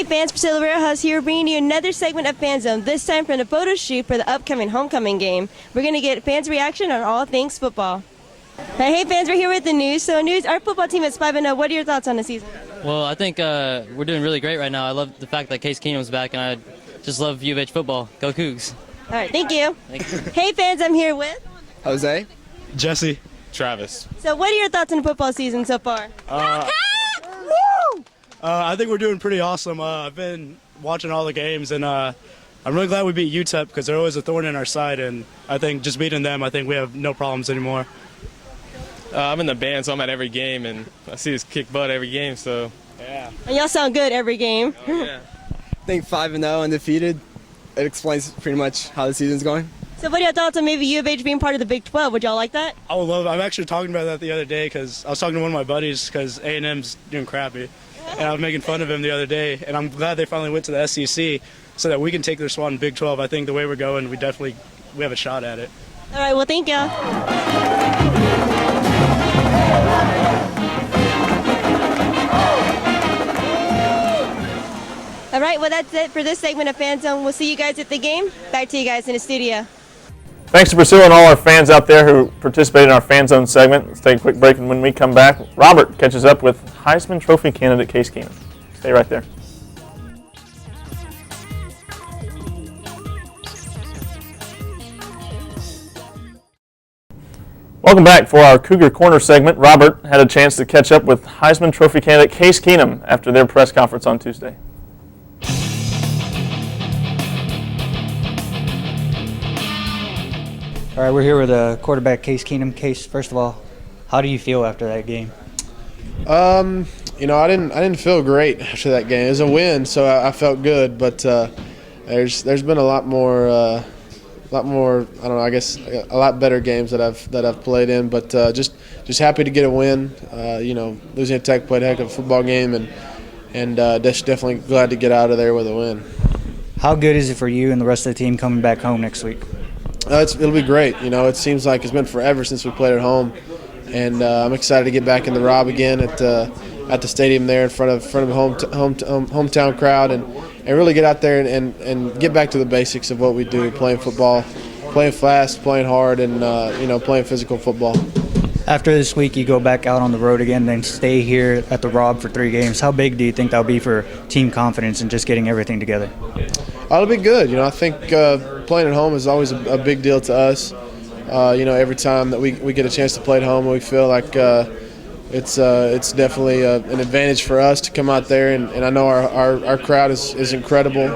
Hey fans, Priscilla Rivera here bringing you another segment of Fan Zone, this time from the photo shoot for the upcoming homecoming game. We're going to get fans' reaction on all things football. Hey fans, we're here with the news. So news, our football team is 5-0. What are your thoughts on the season? Well, I think we're doing really great right now. I love the fact that Case Keenum's back, and I just love U of H football. Go Cougs. All right, thank you. Thank you. Hey fans, I'm here with Jose. Jesse. Travis. So what are your thoughts on the football season so far? I think we're doing pretty awesome. I've been watching all the games, and I'm really glad we beat UTEP because they're always a thorn in our side, and I think just beating them, I think we have no problems anymore. I'm in the band, so I'm at every game, and I see us kick butt every game, so yeah. And y'all sound good every game. Oh, yeah. I think 5-0 undefeated. It explains pretty much how the season's going. So what are your thoughts on maybe U of H being part of the Big 12? Would y'all like that? I would love it. I'm actually talking about that the other day because I was talking to one of my buddies because A&M's doing crappy, and I was making fun of him the other day, and I'm glad they finally went to the SEC so that we can take their spot in Big 12. I think the way we're going, we have a shot at it. All right, well, thank y'all. All right, well, that's it for this segment of Fan Zone. We'll see you guys at the game. Back to you guys in the studio. Thanks to Priscilla and all our fans out there who participated in our Fan Zone segment. Let's take a quick break, and when we come back, Robert catches up with Heisman Trophy candidate Case Keenum. Stay right there. Welcome back for our Cougar Corner segment. Robert had a chance to catch up with Heisman Trophy candidate Case Keenum after their press conference on Tuesday. All right, we're here with quarterback Case Keenum. Case, first of all, how do you feel after that game? I didn't feel great after that game. It was a win, so I felt good. But there's been a lot more. I don't know. I guess a lot better games that I've played in. But just happy to get a win. Louisiana Tech played a heck of a football game, and definitely glad to get out of there with a win. How good is it for you and the rest of the team coming back home next week? It'll be great. It seems like it's been forever since we played at home, and I'm excited to get back in the Rob again at the stadium there in front of a hometown crowd, and really get out there and get back to the basics of what we do: playing football, playing fast, playing hard, and playing physical football. After this week, you go back out on the road again, then stay here at the Rob for 3 games. How big do you think that'll be for team confidence and just getting everything together? It'll be good. I think playing at home is always a big deal to us. Every time that we get a chance to play at home, we feel like it's definitely an advantage for us to come out there. And I know our crowd is incredible,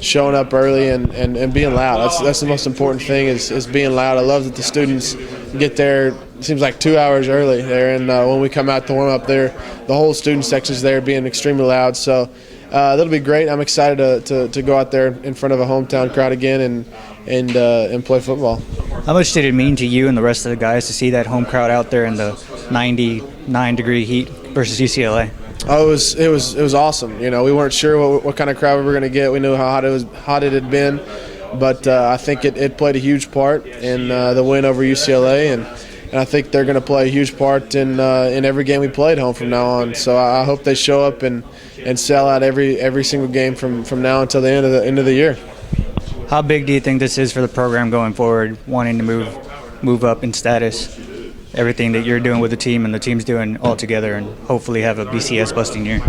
showing up early and being loud. That's the most important thing is being loud. I love that the students get there. It seems like 2 hours early there, and when we come out to warm up there, the whole student section is there being extremely loud. So that'll be great. I'm excited to go out there in front of a hometown crowd again and play football. How much did it mean to you and the rest of the guys to see that home crowd out there in the 99-degree heat versus UCLA? Oh, it was awesome. We weren't sure what kind of crowd we were going to get. We knew how hot it had been, but I think it played a huge part in the win over UCLA, and I think they're going to play a huge part in every game we play at home from now on. So I hope they show up and sell out every single game from now until the end of the year. How big do you think this is for the program going forward, wanting to move up in status, everything that you're doing with the team and the team's doing all together, and hopefully have a BCS busting year?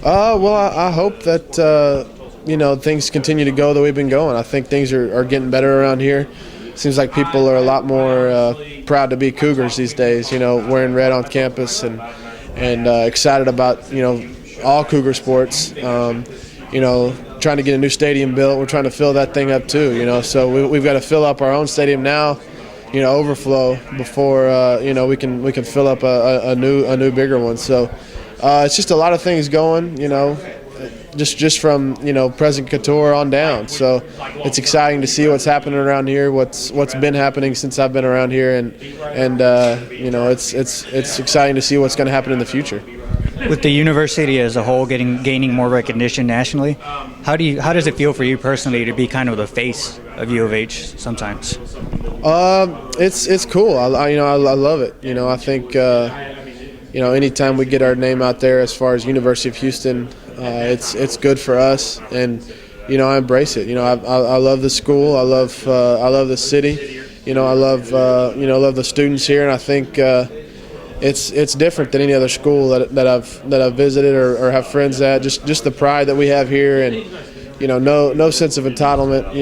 Well, I hope that things continue to go the way we've been going. I think things are getting better around here. Seems like people are a lot more proud to be Cougars these days. Wearing red on campus and excited about all Cougar sports. Trying to get a new stadium built. We're trying to fill that thing up too. So we've got to fill up our own stadium now. Overflow before we can fill up a new bigger one. So it's just a lot of things going. Just from President Couture on down. So it's exciting to see what's happening around here, what's been happening since I've been around here, and it's exciting to see what's going to happen in the future. With the university as a whole gaining more recognition nationally, how does it feel for you personally to be kind of the face of U of H sometimes? It's cool. I love it. I think anytime we get our name out there as far as University of Houston, It's good for us, and I embrace it. I love the school. I love the city. I love love the students here, and I think it's different than any other school that I've visited or have friends at. Just the pride that we have here, and no sense of entitlement.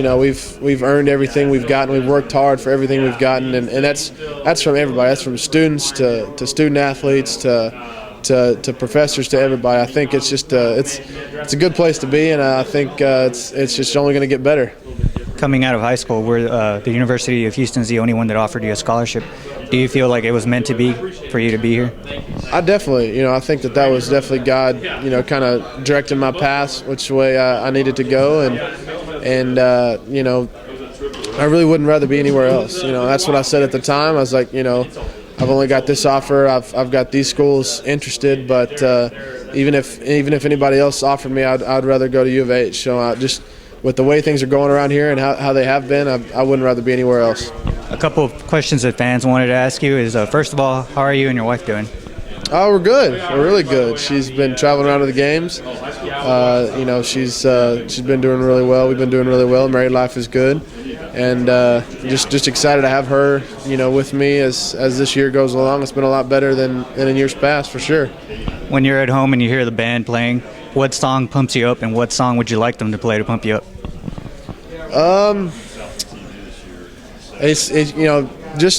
We've earned everything we've gotten. We've worked hard for everything we've gotten, and that's from everybody. That's from students to student athletes to professors to everybody. I think it's just it's a good place to be, and I think it's just only going to get better. Coming out of high school, the University of Houston is the only one that offered you a scholarship. Do you feel like it was meant to be for you to be here? I definitely, I think that was definitely God, kind of directing my path, which way I needed to go, and I really wouldn't rather be anywhere else. That's what I said at the time. I was like, I've only got this offer. I've got these schools interested, but even if anybody else offered me, I'd rather go to U of H. So just with the way things are going around here and how they have been, I wouldn't rather be anywhere else. A couple of questions that fans wanted to ask you is, first of all, how are you and your wife doing? Oh, we're good. We're really good. She's been traveling around to the games. She's been doing really well. We've been doing really well. Married life is good, and just excited to have her, with me as this year goes along. It's been a lot better than in years past, for sure. When you're at home and you hear the band playing, what song pumps you up, and what song would you like them to play to pump you up? It's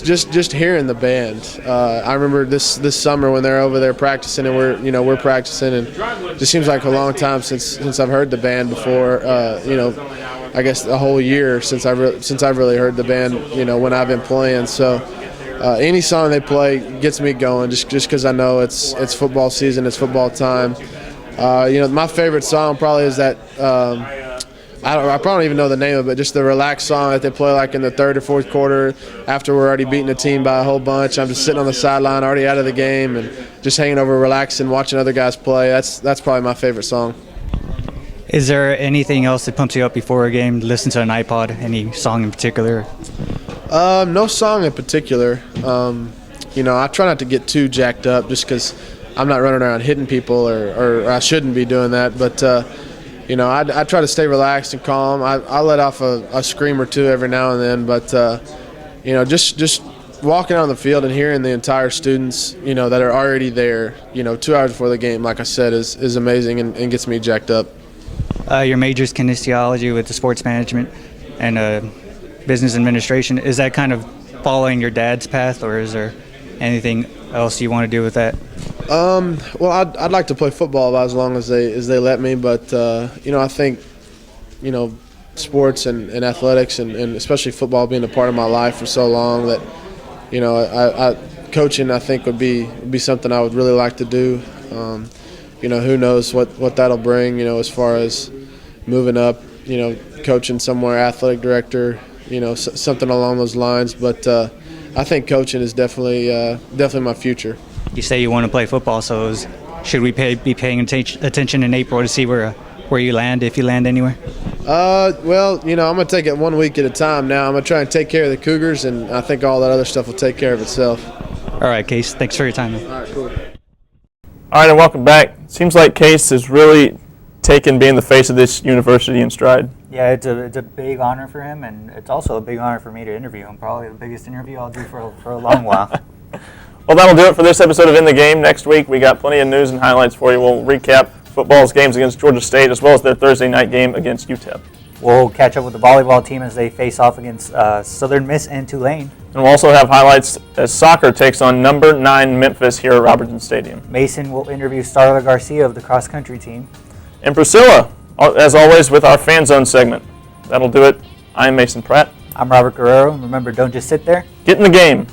just hearing the band. I remember this summer when they're over there practicing, and we're practicing, and it just seems like a long time since I've heard the band before. I guess a whole year since I've really heard the band. When I've been playing. So any song they play gets me going, just because I know it's football season, it's football time. My favorite song probably is that. I probably don't even know the name of it, just the relaxed song that they play like in the third or fourth quarter after we're already beating the team by a whole bunch. I'm just sitting on the sideline, already out of the game, and just hanging over, relaxing, watching other guys play. That's probably my favorite song. Is there anything else that pumps you up before a game? Listen to an iPod, any song in particular? No song in particular. I try not to get too jacked up just because I'm not running around hitting people, or I shouldn't be doing that, but I try to stay relaxed and calm. I let off a scream or two every now and then, but just walking on the field and hearing the entire students, that are already there, 2 hours before the game, like I said, is amazing and gets me jacked up. Your major is kinesiology with the sports management and business administration. Is that kind of following your dad's path, or is there anything else you want to do with that? Well, I'd like to play football about as long as they let me, but I think sports and athletics and especially football being a part of my life for so long that I coaching I think would be something I would really like to do. Who knows what that'll bring, as far as moving up, coaching somewhere, athletic director, something along those lines, but I think coaching is definitely my future. You say you want to play football, so should we be paying attention in April to see where you land, if you land anywhere? Well, I'm going to take it 1 week at a time now. I'm going to try and take care of the Cougars, and I think all that other stuff will take care of itself. All right, Case. Thanks for your time. All right, cool. All right, and welcome back. Seems like Case has really taken being the face of this university in stride. Yeah, it's a big honor for him, and it's also a big honor for me to interview him. Probably the biggest interview I'll do for a long while. Well, that'll do it for this episode of In the Game. Next week, we got plenty of news and highlights for you. We'll recap football's games against Georgia State as well as their Thursday night game against UTEP. We'll catch up with the volleyball team as they face off against Southern Miss and Tulane. And we'll also have highlights as soccer takes on number 9 Memphis here at Robertson Stadium. Mason will interview Starla Garcia of the cross-country team. And Priscilla, as always, with our Fan Zone segment. That'll do it. I'm Mason Pratt. I'm Robert Guerrero. Remember, don't just sit there. Get in the game.